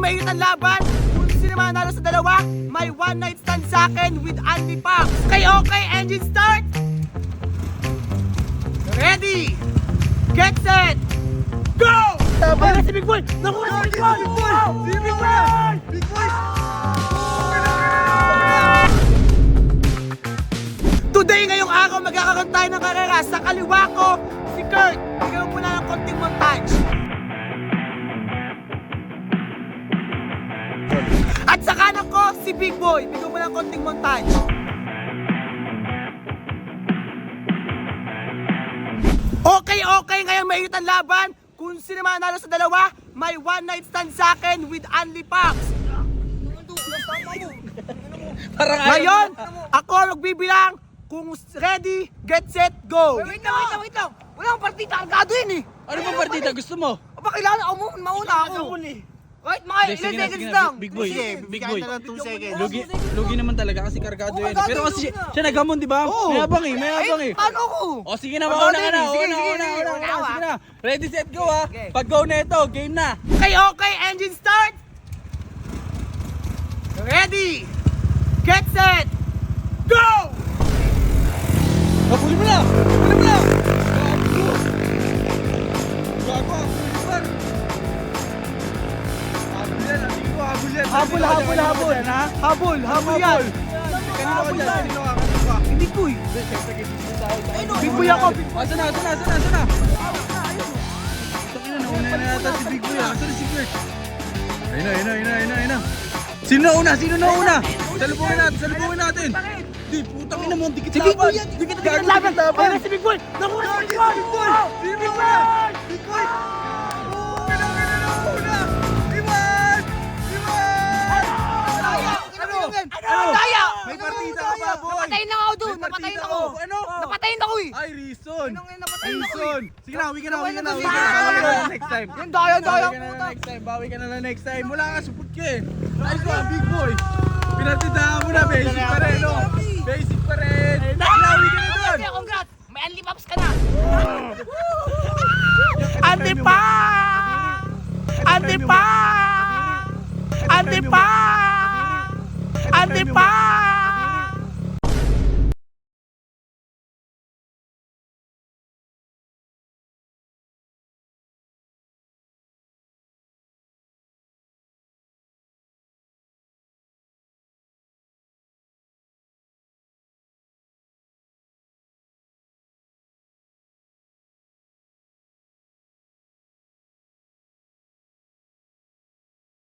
mainit ang laban. Kung sino manalo sa dalawa, may one night stand sa akin with Andy Pax. Okay, engine start! Ready! Get set! Go! Ayun na si Big Boy! Naku na si Big Boy! Si Big Boy! Big Boy! Today, ngayong araw, magkakaroon tayo ng karera. Sa kaliwa ko, si Kurt. Bigyan mo na ng konting montage. At sa kanan ko, si Big Boy. Bigyan mo ng konting montage. Okay, ngayon mainit ang laban. Kung sino manalo sa dalawa, may one night stand sa akin with Andy Pax. Ngayon, ako magbibilang. Kung ready, get set, go! Wait lang. Wala akong partita, kargado yun eh. Ano bang partida gusto mo? Aba, kailangan ako mauna ako. Wait, mga ilan seconds lang. Big Boy, Sige, Big bigyan Boy. na lang 2 seconds. Lugi naman talaga kasi kargado yan. kargado Pero kasi yun. siya nagamon, di ba? Oo. May abang eh. Paano ako? O sige na, mauna ka na. Sige, Una. ako, Sige na. Ready, set, go ha. Okay. Pag go na ito, game na. Okay, engine start! Ready! Get set! Go! Huli mo na! Gago, Habol yan, ha? Habol yan! Kanino ka? Hindi ko eh. Big Boy ako. Asa na? Takina, nauna na yata si Big Boy. Asa na si Kurt? Ayun na. Sino nauna? Salubungin natin. Di, putang ina mo, dikit Si Big Boy laban. yan! Dikit laban! Ayun na si Big Boy! Naku na si Big Boy! Big Boy! Daya! May partida ka pa, boy! Napatayin na ako doon. May Napatayin partida ako. ka. Ano? Napatayin ako eh. Ay, reason! Napatayin ako eh. Sige na, uwi ka na. Bawi ka na Next time. Yan, daya. Bawi ka na lang next time. Wala ka, support ka eh. Nice one, Big Boy. Pinartidahan mo na, basic pa rin, no? Basic pa rin. Uwi ka na doon. Okay, congrats. May Andy Paps ka na. Andy Pax! Andy Pax! Andy Pax! Andy Pax!